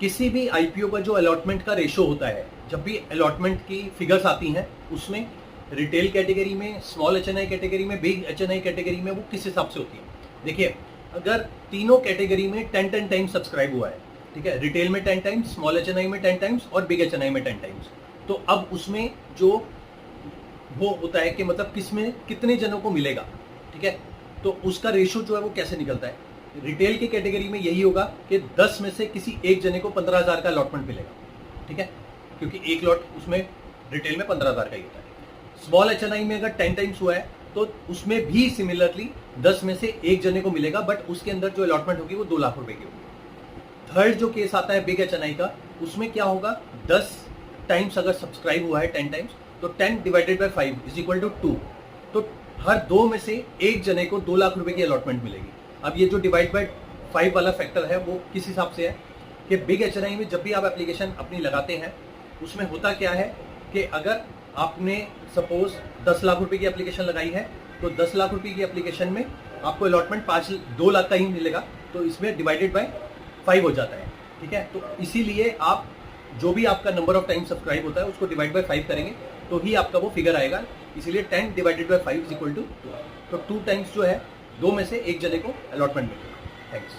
किसी भी आईपीओ का जो अलॉटमेंट का रेशो होता है, जब भी अलॉटमेंट की फिगर्स आती हैं उसमें रिटेल कैटेगरी में, स्मॉल एचएनआई कैटेगरी में, बिग एचएनआई कैटेगरी में वो किस हिसाब से होती है। देखिए, अगर तीनों कैटेगरी में 10 टाइम्स सब्सक्राइब हुआ है, ठीक है, रिटेल में 10 टाइम्स, स्मॉल एचएनआई में 10 टाइम्स और बिग एचएनआई में 10 टाइम्स, तो अब उसमें जो वो होता है कि मतलब किसमें कितने जनों को मिलेगा, ठीक है, तो उसका रेशो जो है वो कैसे निकलता है। रिटेल की कैटेगरी में यही होगा कि 10 में से किसी एक जने को 15,000 का अलॉटमेंट मिलेगा, ठीक है, क्योंकि एक लॉट उसमें रिटेल में 15,000 का ही होता है। स्मॉल एचएनआई में अगर 10 टाइम्स हुआ है तो उसमें भी सिमिलरली 10 में से एक जने को मिलेगा, बट उसके अंदर जो अलॉटमेंट होगी वो 2 लाख रुपए की होगी। थर्ड जो केस आता है बिग एचएनआई का, उसमें क्या होगा, 10 टाइम्स अगर सब्सक्राइब हुआ है 10 टाइम्स, तो 10 divided by 5 is equal to 2, तो हर 2 में से एक जने को 2 लाख रुपए की अलॉटमेंट मिलेगी। अब ये जो डिवाइड बाय 5 वाला फैक्टर है वो किस हिसाब से है कि बिग एचएनआई में जब भी आप एप्लीकेशन अपनी लगाते हैं उसमें होता क्या है कि अगर आपने सपोज 10 लाख रुपए की एप्लीकेशन लगाई है तो 10 लाख रुपए की एप्लीकेशन में आपको अलॉटमेंट 2 लाख का ही मिलेगा, तो इसमें डिवाइडेड बाय 5 हो जाता है, ठीक है। तो इसीलिए आप जो भी आपका नंबर ऑफ टाइम सब्सक्राइब होता है उसको डिवाइड बाय 5 करेंगे तो ही आपका वो फिगर आएगा, इसीलिए 10 divided by 5 is equal to 2, तो 2 टाइम्स जो है 2 में से एक जने को अलॉटमेंट मिलेगा। थैंक्स।